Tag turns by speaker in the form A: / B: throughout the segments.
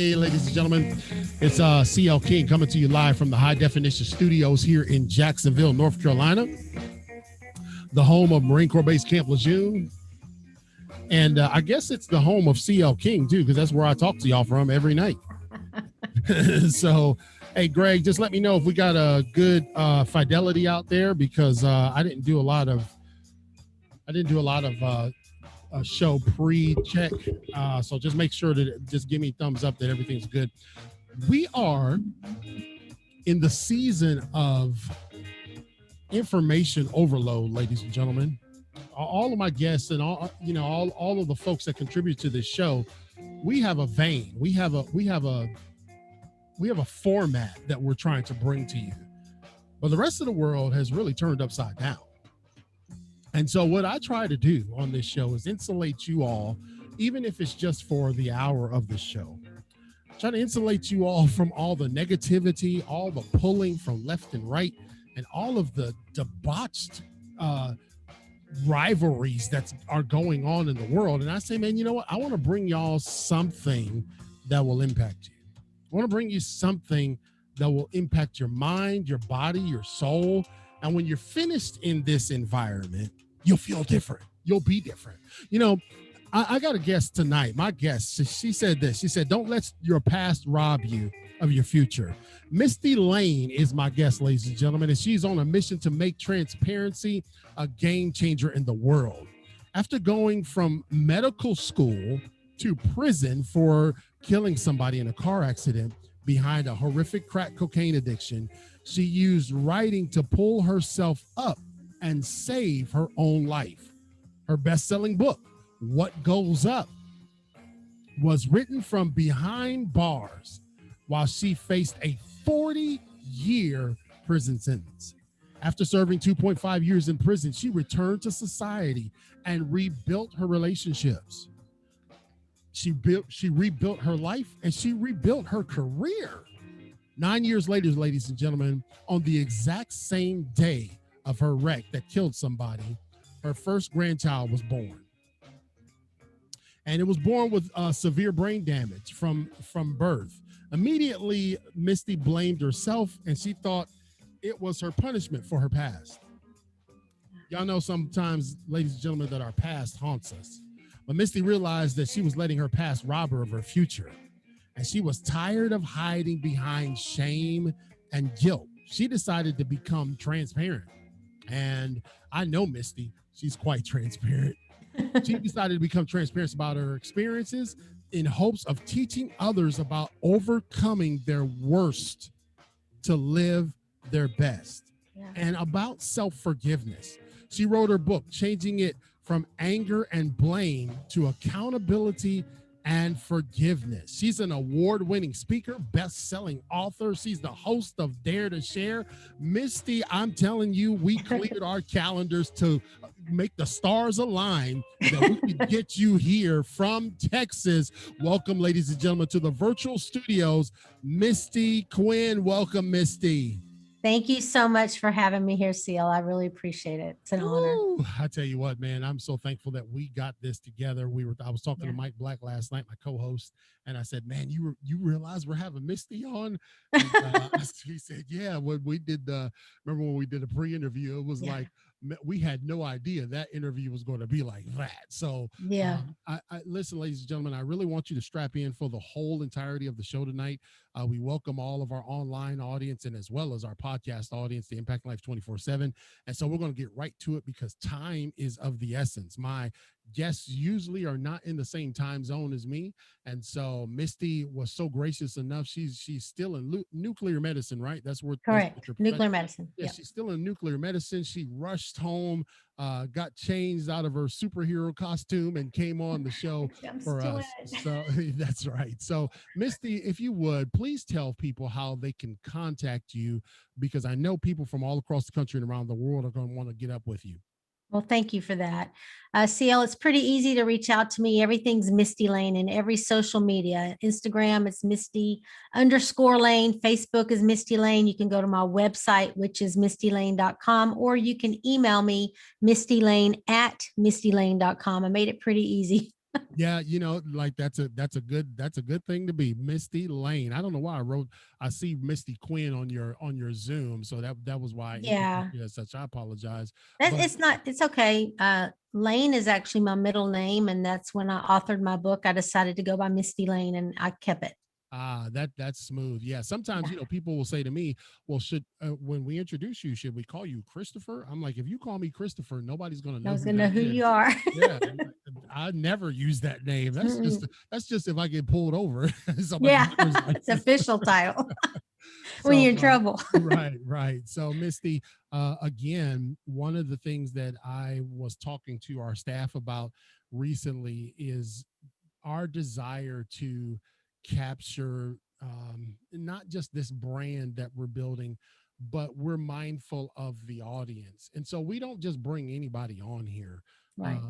A: Hey, ladies and gentlemen, it's CL King coming to you live from the High Definition Studios here in Jacksonville, North Carolina, the home of Marine Corps Base Camp Lejeune. And I guess it's the home of CL King, too, because that's where I talk to y'all from every night. So, hey, Greg, just let me know if we got a good fidelity out there, because I didn't do a lot of show pre-check. So just make sure to just give me thumbs up that everything's good. We are in the season of information overload, ladies and gentlemen. All of my guests and all of the folks that contribute to this show, we have a vein. We have a format that we're trying to bring to you. But the rest of the world has really turned upside down. And so what I try to do on this show is insulate you all, even if it's just for the hour of the show. Try to insulate you all from all the negativity, all the pulling from left and right, and all of the debauched rivalries that are going on in the world. And I say, man, you know what? I want to bring y'all something that will impact you. I want to bring you something that will impact your mind, your body, your soul. And when you're finished in this environment, you'll feel different. You'll be different. You know, I got a guest tonight. My guest, she said this. She said, don't let your past rob you of your future. Mistie Layne is my guest, ladies and gentlemen, and she's on a mission to make transparency a game changer in the world. After going from medical school to prison for killing somebody in a car accident behind a horrific crack cocaine addiction, she used writing to pull herself up and save her own life. Her best-selling book, What Goes Up, was written from behind bars while she faced a 40-year prison sentence. After serving 2.5 years in prison, she returned to society and rebuilt her relationships. She rebuilt her life, and she rebuilt her career. 9 years later, ladies and gentlemen, on the exact same day of her wreck that killed somebody, her first grandchild was born. And it was born with severe brain damage from birth. Immediately, Mistie blamed herself, and she thought it was her punishment for her past. Y'all know sometimes, ladies and gentlemen, that our past haunts us. But Mistie realized that she was letting her past rob her of her future. And she was tired of hiding behind shame and guilt. She decided to become transparent. And I know Mistie, she's quite transparent. She decided to become transparent about her experiences in hopes of teaching others about overcoming their worst to live their best, and about self-forgiveness. She wrote her book, changing it from anger and blame to accountability and forgiveness. She's an award-winning speaker, best-selling author. She's the host of Dare to Share. Mistie, I'm telling you, we cleared our calendars to make the stars align that we can get you here from Texas. Welcome, ladies and gentlemen, to the virtual studios. Mistie Quinn, welcome, Mistie.
B: Thank you so much for having me here, CL. I really appreciate it. It's an honor.
A: I tell you what, man, I'm so thankful that we got this together. I was talking to Mike Black last night, my co-host, and I said, man, you realize we're having Mistie on? And, he said, yeah, when we did remember when we did a pre-interview, it was like, we had no idea that interview was going to be like that. So I listen, ladies and gentlemen, I really want you to strap in for the whole entirety of the show tonight. We welcome all of our online audience and as well as our podcast audience, the Impact Life 24/7. And so we're going to get right to it because time is of the essence. My guests usually are not in the same time zone as me. And so Mistie was so gracious enough. She's still in nuclear medicine, right? That's where
B: correct. Nuclear medicine.
A: Yeah, she's still in nuclear medicine. She rushed home, got changed out of her superhero costume and came on the show for us. So that's right. So Mistie, if you would, please tell people how they can contact you, because I know people from all across the country and around the world are going to want to get up with you.
B: Well, thank you for that. CL, it's pretty easy to reach out to me. Everything's Mistie Layne in every social media. Instagram, it's Mistie_Layne. Facebook is Mistie Layne. You can go to my website, which is mistielayne.com, or you can email me, mistielayne@mistielayne.com. I made it pretty easy.
A: Yeah, like that's a good thing to be Misty Layne. I don't know why I see Misty Quinn on your Zoom, so that was why I introduced
B: Yeah.
A: you as such. I apologize,
B: That
A: but
B: it's not, it's okay. Layne is actually my middle name. And that's when I authored my book, I decided to go by Misty Layne and I kept it.
A: that's smooth. Yeah, sometimes
B: Yeah.
A: people will say to me, "Well, should when we introduce you, should we call you Christopher?" I'm like, if you call me Christopher, nobody's gonna
B: I
A: know
B: was
A: who
B: gonna know
A: that
B: who you
A: is.
B: are.
A: Yeah, I never use that name. That's just if I get pulled over. It's on my
B: Yeah.
A: driver's
B: It's
A: license.
B: official title when
A: So
B: you're in trouble.
A: right, right. So Misty, again, one of the things that I was talking to our staff about recently is our desire to capture not just this brand that we're building, but we're mindful of the audience, and so we don't just bring anybody on here.
B: Right.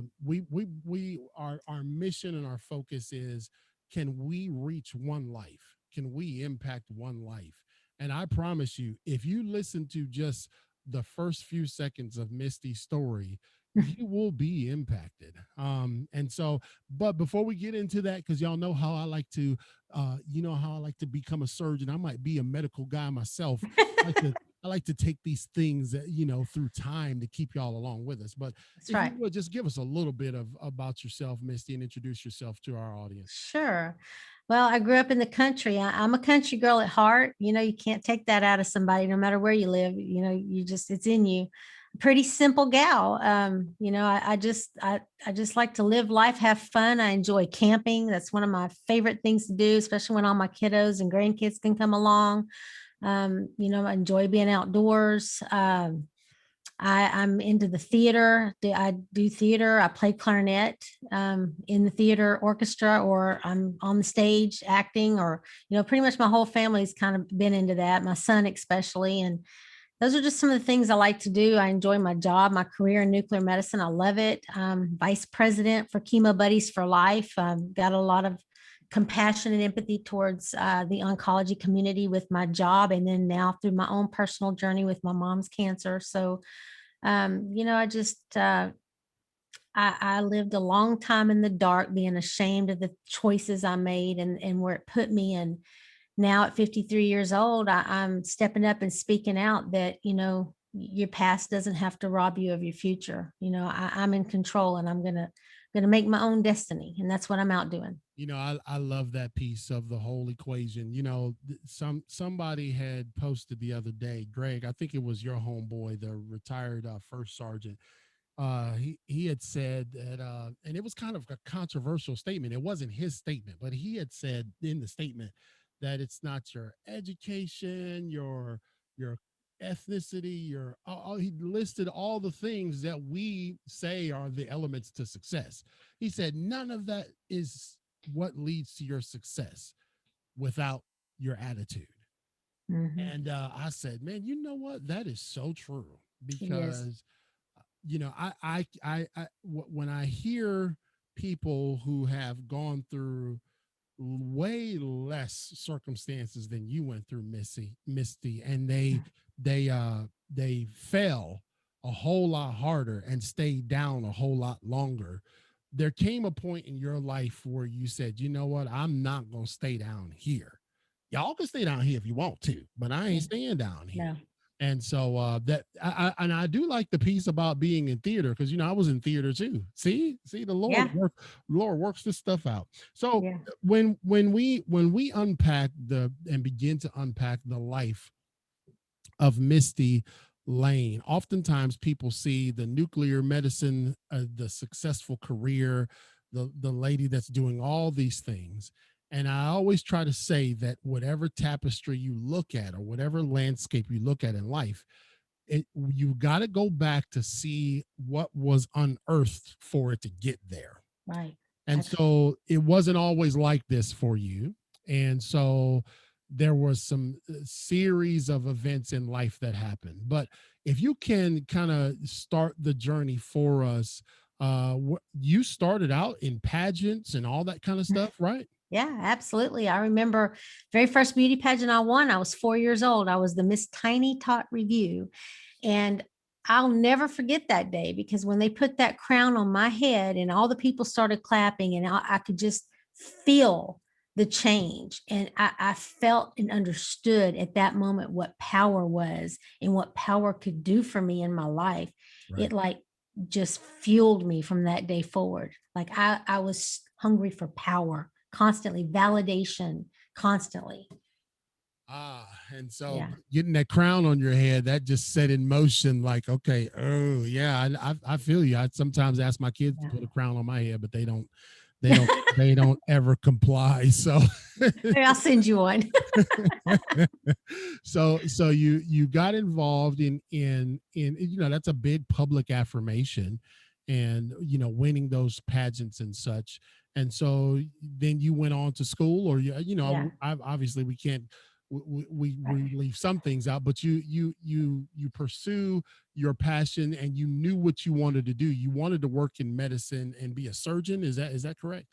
A: Our mission and our focus is, can we reach one life? Can we impact one life? And I promise you, if you listen to just the first few seconds of Misty's story, you will be impacted. And so, but before we get into that, because y'all know how I like to, how I like to become a surgeon. I might be a medical guy myself. I like to, I like to take these things that, through time to keep y'all along with us. But
B: That's
A: if you
B: right.
A: would just give us a little bit of about yourself, Misty, and introduce yourself to our audience.
B: Sure. Well, I grew up in the country. I'm a country girl at heart. You can't take that out of somebody, no matter where you live. It's in you. Pretty simple gal. I just like to live life, have fun. I enjoy camping. That's one of my favorite things to do, especially when all my kiddos and grandkids can come along. I enjoy being outdoors. I'm into the theater. I do theater. I play clarinet in the theater orchestra, or I'm on the stage acting, or, pretty much my whole family's kind of been into that, my son especially. And those are just some of the things I like to do. I enjoy my job, my career in nuclear medicine. I love it. Vice president for Chemo Buddies for Life. Got a lot of compassion and empathy towards the oncology community with my job, and then now through my own personal journey with my mom's cancer. So I just I lived a long time in the dark, being ashamed of the choices I made and where it put me. And now at 53 years old, I'm stepping up and speaking out that your past doesn't have to rob you of your future. I'm in control, and I'm gonna make my own destiny, and that's what I'm out doing.
A: I love that piece of the whole equation. Somebody had posted the other day, Greg, I think it was your homeboy, the retired first sergeant. He had said that, and it was kind of a controversial statement. It wasn't his statement, but he had said in the statement that it's not your education, your ethnicity, he listed all the things that we say are the elements to success. He said none of that is what leads to your success without your attitude.
B: Mhm.
A: And I said, man, you know what? That is so true,
B: It is.
A: because when I hear people who have gone through way less circumstances than you went through, Misty, and they fell a whole lot harder and stayed down a whole lot longer. There came a point in your life where you said, you know what, I'm not gonna stay down here. Y'all can stay down here if you want to, but I ain't
B: Yeah.
A: staying down here.
B: No.
A: And so that and I do like the piece about being in theater, because I was in theater too. See, the
B: Yeah.
A: Lord works this stuff out. So
B: Yeah.
A: when we unpack the and begin to unpack the life of Misty Layne, oftentimes people see the nuclear medicine, the successful career, the lady that's doing all these things. And I always try to say that whatever tapestry you look at, or whatever landscape you look at in life, you got to go back to see what was unearthed for it to get there.
B: Right.
A: And
B: That's
A: so it wasn't always like this for you. And so there was some series of events in life that happened. But if you can kind of start the journey for us, you started out in pageants and all that kind of stuff, right?
B: Yeah, absolutely. I remember very first beauty pageant I won. I was 4 years old. I was the Miss Tiny Tot Review. And I'll never forget that day, because when they put that crown on my head and all the people started clapping, and I could just feel the change. And I felt and understood at that moment what power was and what power could do for me in my life. It
A: Right.
B: like just fueled me from that day forward. Like I was hungry for power constantly, validation constantly.
A: And so
B: Yeah.
A: getting that crown on your head, that just set in motion, like, okay, oh yeah, I feel you. I sometimes ask my kids to put a crown on my head, but they don't,
B: Yeah.
A: they don't ever comply. So,
B: I'll send you one.
A: so you got involved in that's a big public affirmation, and winning those pageants and such. And so then you went on to school, or
B: Yeah.
A: obviously we can't, we leave some things out, but you pursue your passion, and you knew what you wanted to do. You wanted to work in medicine and be a surgeon. Is that correct?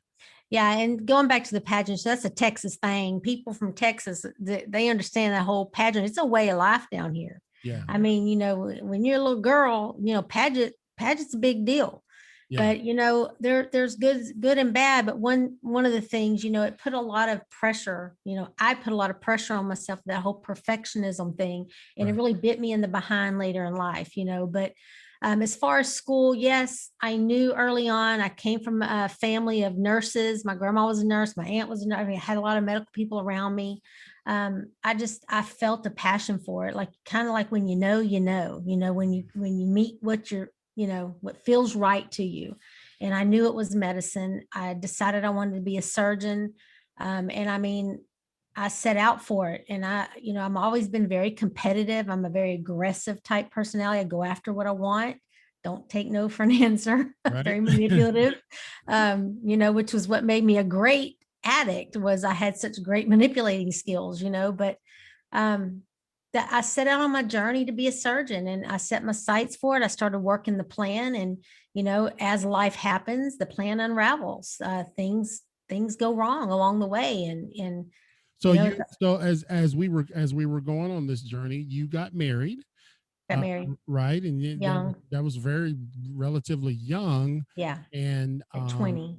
B: Yeah, and going back to the pageants, that's a Texas thing. People from Texas, they understand that whole pageant. It's a way of life down here.
A: Yeah.
B: I mean, when you're a little girl, pageant's a big deal.
A: Yeah.
B: But there's good and bad. But one of the things, it put a lot of pressure. I put a lot of pressure on myself, that whole perfectionism thing, and it
A: Right.
B: really bit me in the behind later in life. But as far as school, yes, I knew early on. I came from a family of nurses. My grandma was a nurse. My aunt was a nurse. I had a lot of medical people around me. I felt a passion for it, like kind of like when when you meet what feels right to you. And I knew it was medicine. I decided I wanted to be a surgeon. And I mean, I set out for it. And I'm always been very competitive. I'm a very aggressive type personality. I go after what I want. Don't take no for an answer.
A: Right.
B: Very manipulative. Which was what made me a great addict, was I had such great manipulating skills, but um that I set out on my journey to be a surgeon, and I set my sights for it. I started working the plan, and as life happens, the plan unravels. Things go wrong along the way, and
A: So
B: you know,
A: as we were going on this journey, you got married,
B: got married
A: right? And
B: young.
A: that was very relatively young,
B: Yeah,
A: and
B: at 20.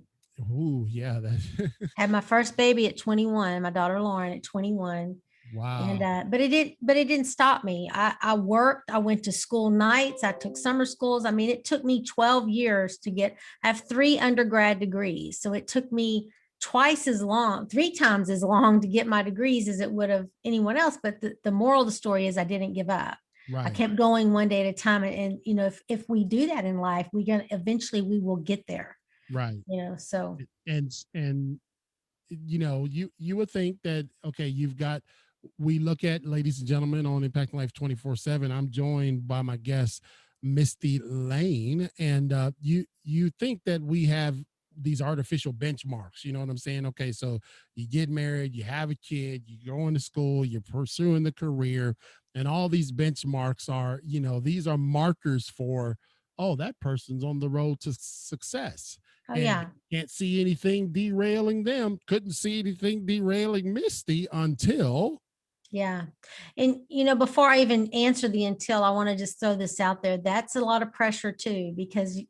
A: oh yeah, that
B: Had my first baby at 21, my daughter Lauren at 21. And
A: wow,
B: but it didn't stop me. I worked, I went to school nights, I took summer schools. I mean, it took me 12 years to get. I have 3 undergrad degrees. So it took me twice as long, 3 times as long to get my degrees as it would have anyone else. But the moral of the story is I didn't give up. I
A: right,
B: kept going one day at a time. And if we do that in life, we gonna eventually we will get there.
A: right,
B: So
A: and you would think that, okay, you've got, we look at, ladies and gentlemen, on Impact Life 24/7. I'm joined by my guest, Mistie Layne, and you think that we have these artificial benchmarks. You know what I'm saying? Okay, so you get married, you have a kid, you go into school, you're pursuing the career, and all these benchmarks are, these are markers for, oh, that person's on the road to success,
B: oh
A: and
B: yeah.
A: can't see anything derailing them. Couldn't see anything derailing Mistie until.
B: Yeah. And, before I even answer the until, I want to just throw this out there. That's a lot of pressure too, because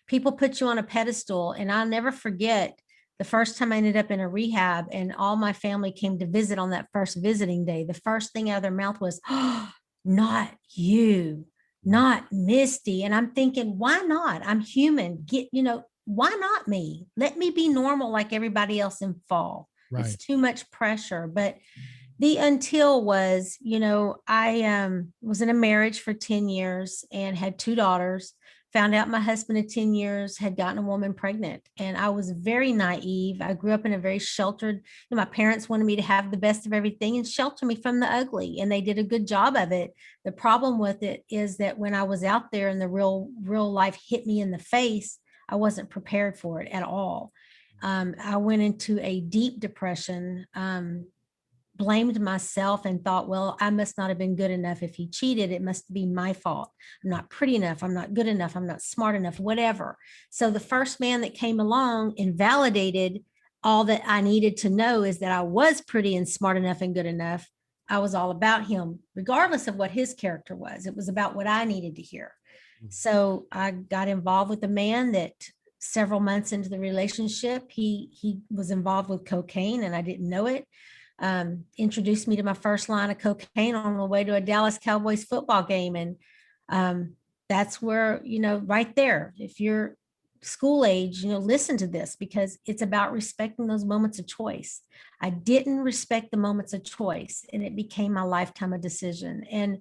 B: people put you on a pedestal. And I'll never forget the first time I ended up in a rehab and all my family came to visit on that first visiting day. The first thing out of their mouth was, oh, not you, not Mistie. And I'm thinking, why not? I'm human. Why not me? Let me be normal like everybody else and fall. It's
A: Right.
B: too much pressure. But the until was, I was in a marriage for 10 years and had 2 daughters. Found out my husband of 10 years had gotten a woman pregnant. And I was very naive. I grew up in a very sheltered, my parents wanted me to have the best of everything and shelter me from the ugly. And they did a good job of it. The problem with it is that when I was out there and the real life hit me in the face, I wasn't prepared for it at all. I went into a deep depression. Blamed myself and thought, well, I must not have been good enough. If he cheated, it must be my fault. I'm not pretty enough. I'm not good enough. I'm not smart enough, whatever. So the first man that came along and validated all that I needed to know is that I was pretty and smart enough and good enough. I was all about him, regardless of what his character was. It was about what I needed to hear. So I got involved with a man that several months into the relationship, he was involved with cocaine and I didn't know it. Introduced me to my first line of cocaine on the way to a Dallas Cowboys football game. And um, that's where, right there, if you're school age, listen to this because it's about respecting those moments of choice. I didn't respect the moments of choice and it became my lifetime of decision. And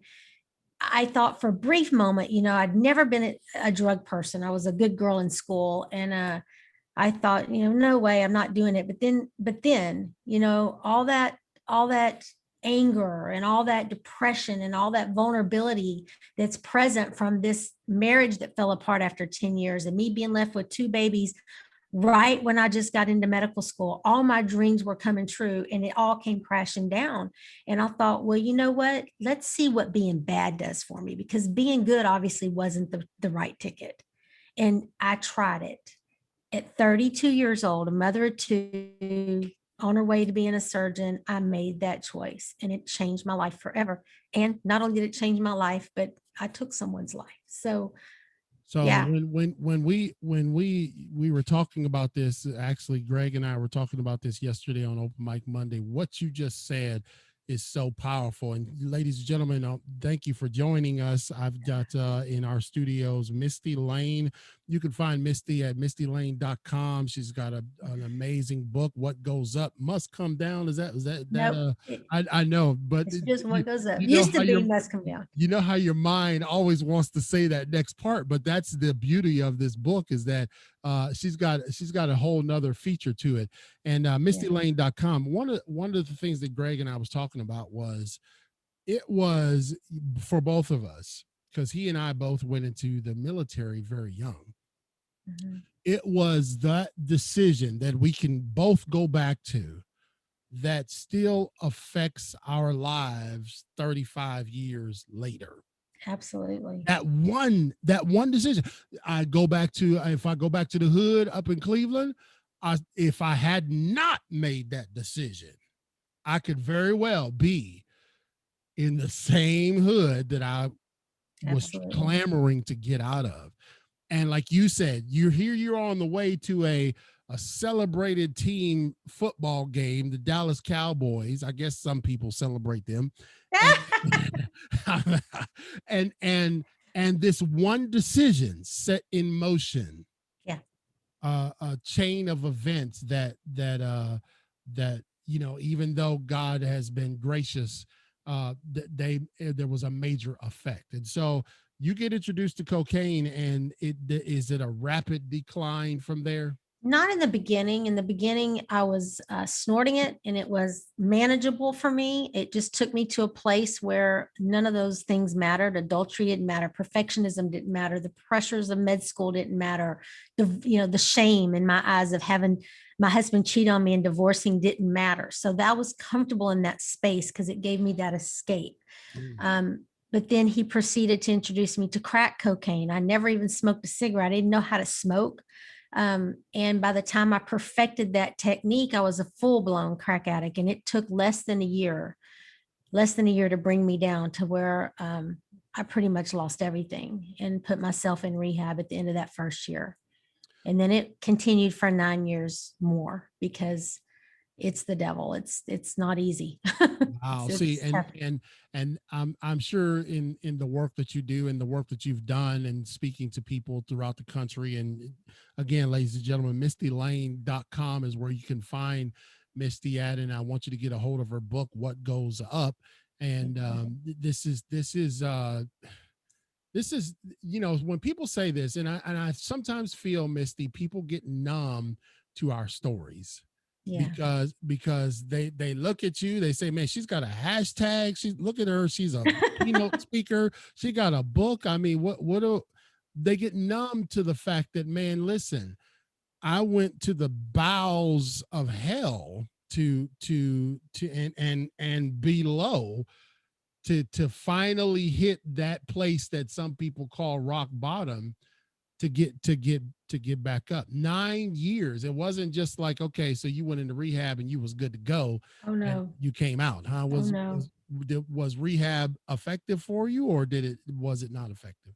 B: I thought for a brief moment, I'd never been a drug person. I was a good girl in school. And I thought, no way, I'm not doing it. But then, all that anger and all that depression and all that vulnerability that's present from this marriage that fell apart after 10 years and me being left with two babies right when I just got into medical school, all my dreams were coming true and it all came crashing down. And I thought, well, you know what? Let's see what being bad does for me because being good obviously wasn't the right ticket. And I tried it at 32 years old, a mother of two, on her way to being a surgeon. I made that choice and it changed my life forever. And not only did it change my life, but I took someone's life. So,
A: So
B: yeah,
A: when we were talking about this, actually, Greg and I were talking about this yesterday on Open Mic Monday. What you just said is so powerful. And ladies and gentlemen, thank you for joining us. I've got in our studios Mistie Layne. You can find Mistie at mistylayne.com. She's got an amazing book. What goes up must come down. Is that
B: nope,
A: I know, but
B: it's just what goes up.
A: you know
B: Used
A: how
B: to
A: your
B: be must come down.
A: you know how your mind always wants to say that next part, but that's the beauty of this book is that she's got a whole nother feature to it. And
B: Yeah.
A: mistylayne.com, one of the things that Greg and I was talking about was it was for both of us because he and I both went into the military very young.
B: Mhm.
A: It was that decision that we can both go back to that still affects our lives 35 years later.
B: Absolutely.
A: That one decision. If I go back to the hood up in Cleveland, if I had not made that decision, I could very well be in the same hood that I was
B: Absolutely.
A: clamoring to get out of. And like you said, you're on the way to a celebrated team football game, the Dallas Cowboys. I guess some people celebrate them. And and and this one decision set in motion
B: Yeah,
A: a chain of events that even though God has been gracious, there was a major effect. And so you get introduced to cocaine, and is it a rapid decline from there?
B: not in the beginning. In the beginning, I was snorting it and it was manageable for me. It just took me to a place where none of those things mattered. Adultery didn't matter. Perfectionism didn't matter. The pressures of med school didn't matter. The shame in my eyes of having my husband cheat on me and divorcing didn't matter. So that was comfortable in that space because it gave me that escape.
A: Mm.
B: But then he proceeded to introduce me to crack cocaine. I never even smoked a cigarette. I didn't know how to smoke. And by the time I perfected that technique, I was a full blown crack addict. And it took less than a year to bring me down to where I pretty much lost everything and put myself in rehab at the end of that first year. And then it continued for 9 years more because it's the devil. It's not easy.
A: Wow. See,
B: It's tough.
A: and I'm sure in the work that you do and the work that you've done and speaking to people throughout the country. And again, ladies and gentlemen, mistylayne.com is where you can find Mistie at. And I want you to get a hold of her book, What Goes Up. And this is when people say this, and I sometimes feel, Mistie, people get numb to our stories
B: Yeah.
A: because they look at you, they say, man, she's got a hashtag, she's look at her, she's a keynote speaker, she got a book. I mean, what do they get numb to the fact that, man, listen, I went to the bowels of hell to and below to finally hit that place that some people call rock bottom to get back up. 9 years. It wasn't just like, okay, so you went into rehab and you was good to go
B: Oh
A: and
B: no.
A: you came out, huh?
B: Oh
A: Was
B: no.
A: was rehab effective for you, or was it not effective?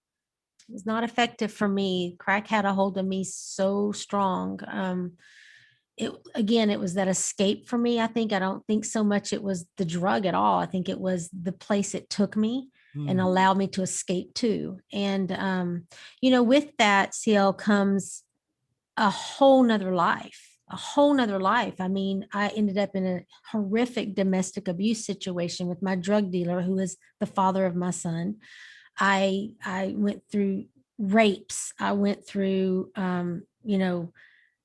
B: It was not effective for me. Crack had a hold of me so strong. It again, it was that escape for me. I don't think so much it was the drug at all. I think it was the place it took me and
A: Mm,
B: allowed me to escape to. And with that, CL comes a whole nother life, a whole nother life. I mean, I ended up in a horrific domestic abuse situation with my drug dealer, who is the father of my son. I went through rapes. I went through,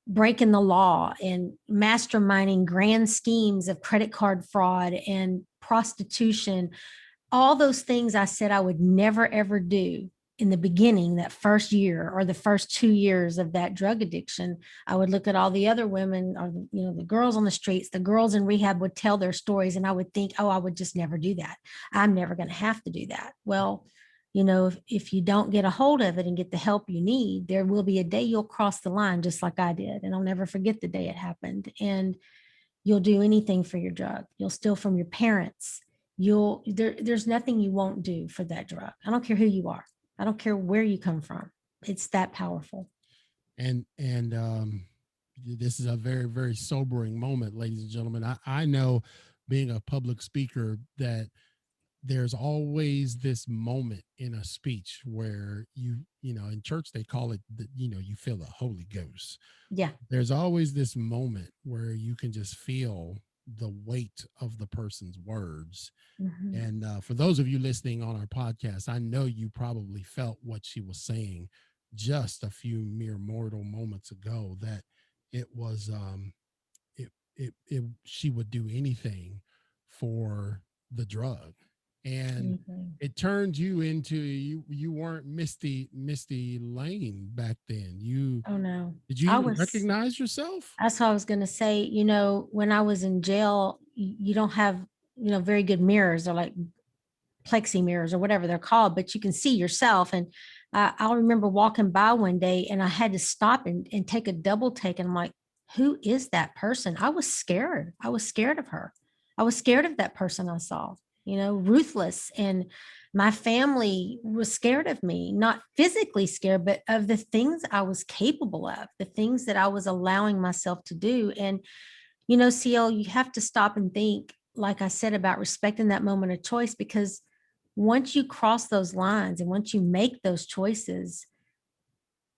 B: breaking the law and masterminding grand schemes of credit card fraud and prostitution, all those things I said I would never ever do in the beginning, that first year or the first 2 years of that drug addiction. I would look at all the other women, or the girls on the streets, the girls in rehab would tell their stories, and I would think, oh, I would just never do that. I'm never going to have to do that. Well, if you don't get a hold of it and get the help you need, there will be a day you'll cross the line, just like I did. And I'll never forget the day it happened. And you'll do anything for your drug. You'll steal from your parents. There's nothing you won't do for that drug. I don't care who you are. I don't care where you come from. It's that powerful.
A: and this is a very, very sobering moment, ladies and gentlemen. I know, being a public speaker, that there's always this moment in a speech where in church they call it you feel the Holy Ghost.
B: Yeah.
A: There's always this moment where you can just feel the weight of the person's words.
B: Mhm.
A: And for those of you listening on our podcast, I know you probably felt what she was saying just a few mere mortal moments ago, that it was she would do anything for the drug. And
B: Anything.
A: it turned you into, you weren't Misty Layne back then. You
B: Oh no.
A: Did you
B: I
A: even
B: was
A: recognize yourself?
B: That's what I was going to say. When I was in jail, you don't have, very good mirrors, or like plexi mirrors or whatever they're called, but you can see yourself. And I'll remember walking by one day and I had to stop and take a double take. And I'm like, who is that person? I was scared. I was scared of her. I was scared of that person I saw, ruthless. And my family was scared of me, not physically scared, but of the things I was capable of, the things that I was allowing myself to do. And CL, you have to stop and think, like I said, about respecting that moment of choice, because once you cross those lines and once you make those choices,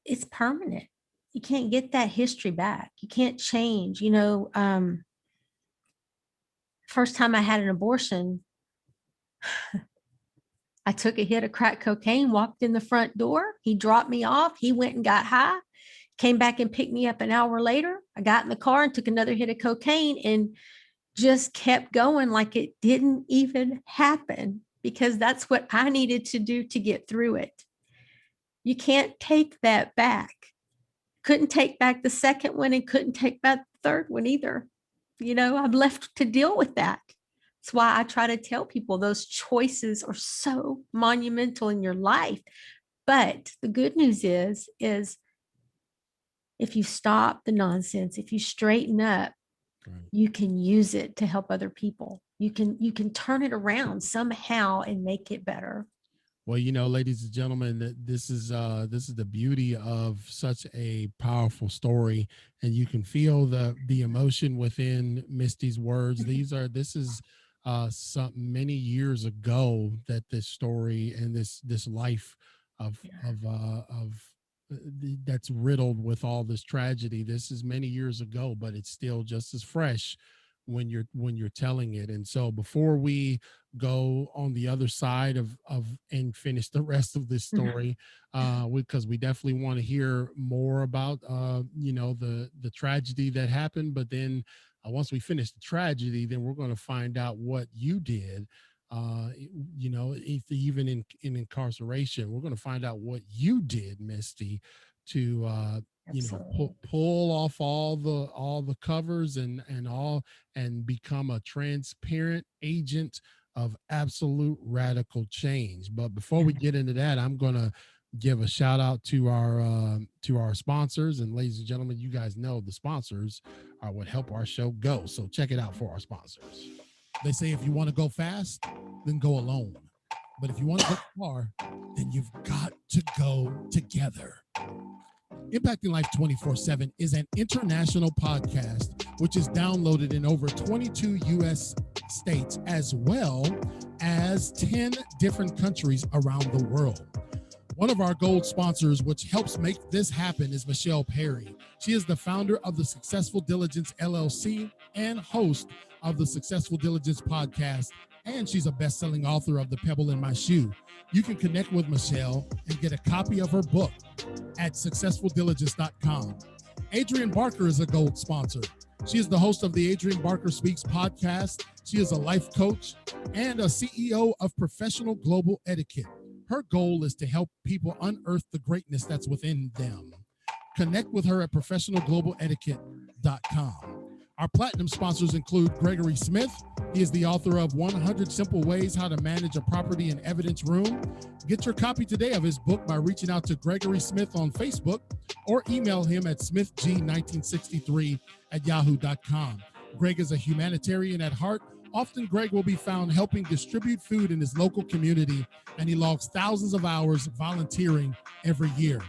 B: it's permanent. You can't get that history back. You can't change. First time I had an abortion, I took a hit of crack cocaine, walked in the front door. He dropped me off. He went and got high, came back and picked me up an hour later. I got in the car and took another hit of cocaine and just kept going like it didn't even happen, because that's what I needed to do to get through it. You can't take that back. Couldn't take back the second one and couldn't take back the third one either. I'm left to deal with that. That's why I try to tell people those choices are so monumental in your life. But the good news is if you stop the nonsense, if you straighten up,
A: Right.
B: you can use it to help other people. You can turn it around somehow and make it better.
A: Well, ladies and gentlemen, this is the beauty of such a powerful story, and you can feel the emotion within Misty's words. This is some many years ago that this story and this life of that's riddled with all this tragedy. This is many years ago, but it's still just as fresh when you're telling it. And so, before we go on the other side of and finish the rest of this story, because we definitely want to hear more about the tragedy that happened. But then, once we finish the tragedy, then we're going to find out what you did. Even in incarceration, we're going to find out what you did, Misty, to
B: Absolutely.
A: pull off all the covers and all, and become a transparent agent of absolute radical change. But before we get into that, I'm going to give a shout out to our sponsors. And ladies and gentlemen, you guys know the sponsors are what help our show go. So check it out for our sponsors. They say if you want to go fast, then go alone. But if you want to go far, then you've got to go together. Impacting Life 24/7 is an international podcast which is downloaded in over 22 U.S. states as well as 10 different countries around the world. One of our gold sponsors, which helps make this happen, is Michelle Perry. She is the founder of the Successful Diligence LLC and host of the Successful Diligence podcast, and she's a best-selling author of The Pebble in My Shoe. You can connect with Michelle and get a copy of her book at successfuldiligence.com. Adrienne Barker is a gold sponsor. She is the host of the Adrienne Barker Speaks podcast. She is a life coach and a CEO of Professional Global Etiquette. Her goal is to help people unearth the greatness that's within them. Connect with her at professionalglobaletiquette.com. Our platinum sponsors include Gregory Smith. He is the author of 100 Simple Ways How to Manage a Property and Evidence Room. Get your copy today of his book by reaching out to Gregory Smith on Facebook or email him at smithg1963@yahoo.com. Greg is a humanitarian at heart. Often, Greg will be found helping distribute food in his local community, and he logs thousands of hours volunteering every year.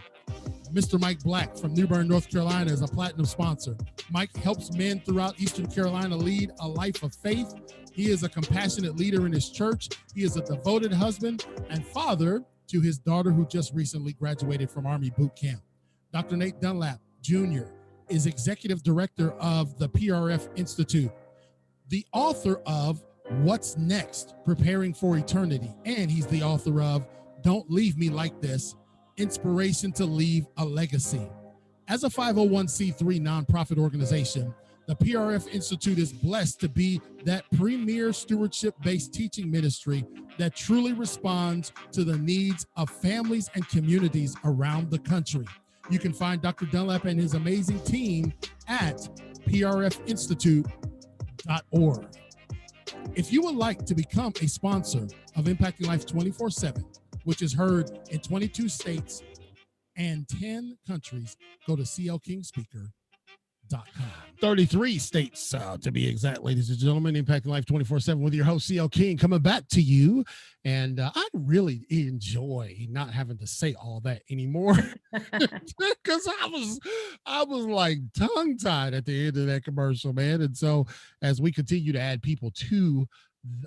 A: Mr. Mike Black from New Bern, North Carolina is a platinum sponsor. Mike helps men throughout Eastern Carolina lead a life of faith. He is a compassionate leader in his church. He is a devoted husband and father to his daughter who just recently graduated from Army boot camp. Dr. Nate Dunlap Jr. is executive director of the PRF Institute, the author of What's Next? Preparing for Eternity, and he's the author of Don't Leave Me Like This, Inspiration to Leave a Legacy. As a 501c3 nonprofit organization, the PRF Institute is blessed to be that premier stewardship-based teaching ministry that truly responds to the needs of families and communities around the country. You can find Dr. Dunlap and his amazing team at prfinstitute.org. If you would like to become a sponsor of Impacting Life 24/7, which is heard in 22 states and 10 countries, go to clkingspeaker.com. 33 states, to be exact, ladies and gentlemen. Impacting Life 24/7 with your host, CL King, coming back to you. And I really enjoy not having to say all that anymore because I was like tongue tied at the end of that commercial, man. And so as we continue to add people to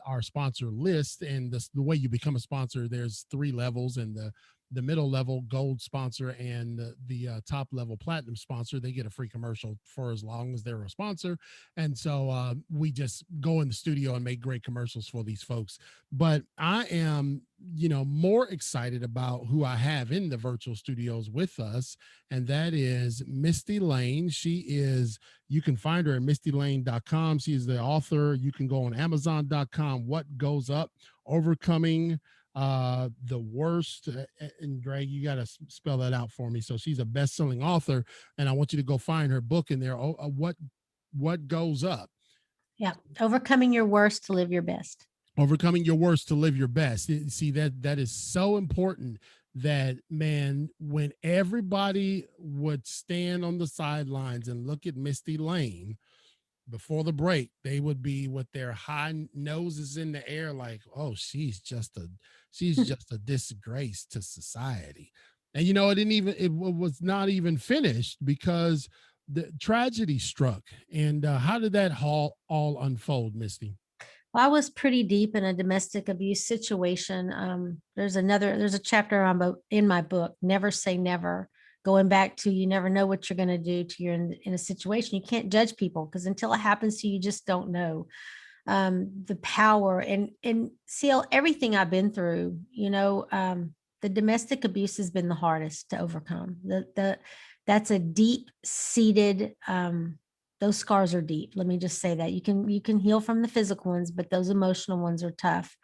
A: our sponsor list, and the way you become a sponsor, there's 3 levels, and the middle level gold sponsor and the top level platinum sponsor, they get a free commercial for as long as they're a sponsor. And so we just go in the studio and make great commercials for these folks. But I am, more excited about who I have in the virtual studios with us, and that is Mistie Layne. You can find her at mistielayne.com. She is the author. You can go on amazon.com. What Goes Up? Overcoming the worst, and Greg, you got to spell that out for me. So she's a best-selling author, and I want you to go find her book in there. What Goes Up?
B: Yeah, overcoming your worst to live your best.
A: Overcoming your worst to live your best. See, that is so important. That, man, when everybody would stand on the sidelines and look at Mistie Layne before the break, they would be with their high noses in the air like, oh, she's just a disgrace to society. And it was not even finished because the tragedy struck. And how did that all unfold, Mistie?
B: Well, I was pretty deep in a domestic abuse situation. There's a chapter in my book, Never Say Never, going back to you never know what you're going to do to you're in a situation. You can't judge people because until it happens to you, you just don't know the power and see everything I've been through. The domestic abuse has been the hardest to overcome. That's a deep seated. Those scars are deep. Let me just say that you can heal from the physical ones, but those emotional ones are tough.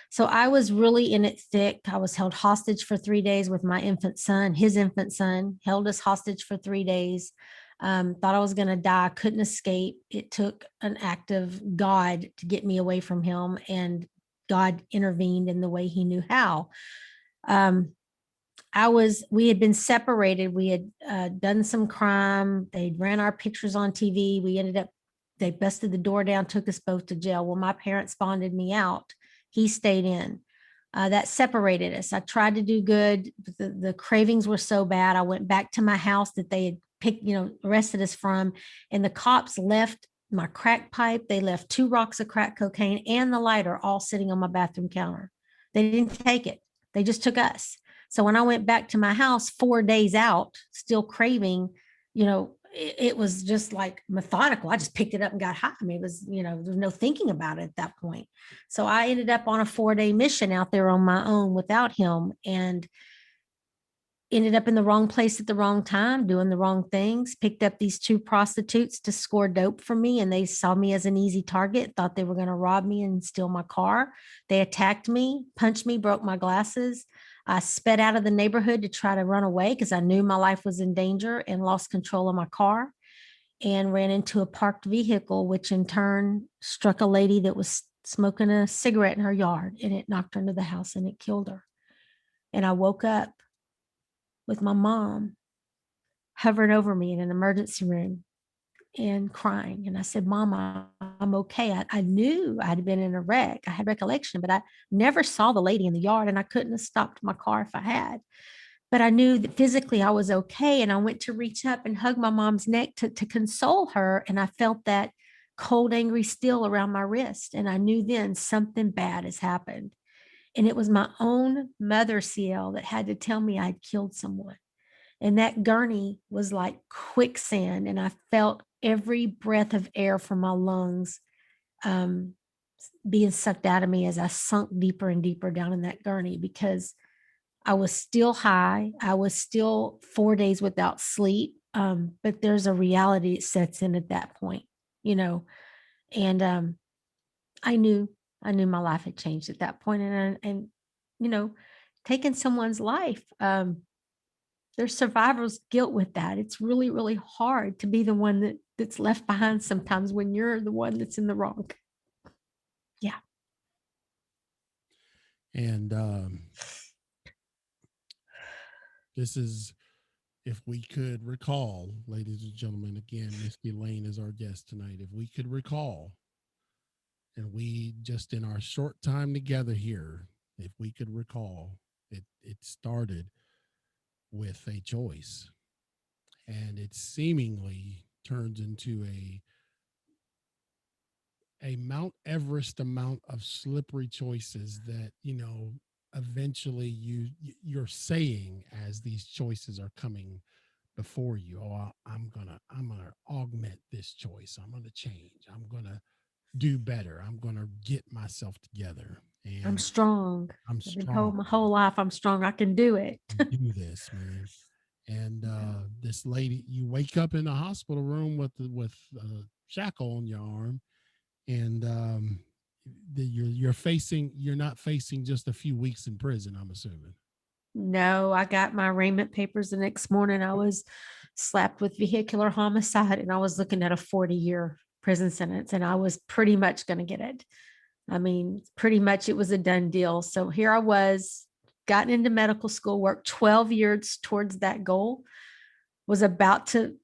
B: So I was really in it thick. I was held hostage for 3 days with my infant son. His infant son held us hostage for 3 days. Thought I was going to die. Couldn't escape. It took an act of God to get me away from him, and God intervened in the way he knew how. We had been separated. We had done some crime. They'd ran our pictures on TV. They busted the door down, took us both to jail. Well, my parents bonded me out. He stayed in. That separated us. I tried to do good, but the cravings were so bad. I went back to my house that they had picked, arrested us from, and the cops left my crack pipe. They left 2 rocks of crack cocaine and the lighter all sitting on my bathroom counter. They didn't take it. They just took us. So when I went back to my house 4 days out, still craving, it was just like methodical. I just picked it up and got high. I mean, it was, there was no thinking about it at that point. So I ended up on a 4-day mission out there on my own without him, and ended up in the wrong place at the wrong time, doing the wrong things, picked up these 2 prostitutes to score dope for me. And they saw me as an easy target, thought they were going to rob me and steal my car. They attacked me, punched me, broke my glasses. I sped out of the neighborhood to try to run away because I knew my life was in danger, and lost control of my car and ran into a parked vehicle, which in turn struck a lady that was smoking a cigarette in her yard, and it knocked her into the house and it killed her. And I woke up with my mom hovering over me in an emergency room and crying. And I said, Mama, I'm okay. I knew I'd been in a wreck. I had recollection, but I never saw the lady in the yard, and I couldn't have stopped my car if I had. But I knew that physically I was okay. And I went to reach up and hug my mom's neck to console her. And I felt that cold, angry steel around my wrist. And I knew then something bad has happened. And it was my own mother, CL, that had to tell me I'd killed someone. And that gurney was like quicksand. And I felt every breath of air from my lungs um, being sucked out of me as I sunk deeper and deeper down in that gurney, because I was still high. I was still 4 days without sleep. But there's a reality that sets in at that point, and I knew, my life had changed at that point. And you know, taking someone's life, there's survivor's guilt with that. It's really, really hard to be the one that's left behind sometimes when you're the one that's in the wrong. Yeah.
A: And this is, if we could recall, ladies and gentlemen, again, Mistie Layne is our guest tonight. If we could recall, and we just in our short time together here, if we could recall, it started with a choice, and it seemingly turns into a Mount Everest amount of slippery choices that, eventually you're saying as these choices are coming before you, oh, I'm gonna augment this choice, I'm gonna change, I'm gonna do better, I'm gonna get myself together,
B: I'm
A: and
B: strong.
A: I'm
B: I've been
A: strong,
B: told my whole life I'm strong. I can do it.
A: do this, man. And
B: Yeah.
A: this lady, you wake up in a hospital room with a shackle on your arm, and you're not facing just a few weeks in prison, I'm assuming.
B: No, I got my arraignment papers the next morning. I was slapped with vehicular homicide, and I was looking at a 40-year prison sentence, and I was pretty much going to get it. I mean, pretty much it was a done deal. So here I was, gotten into medical school, worked 12 years towards that goal, was about to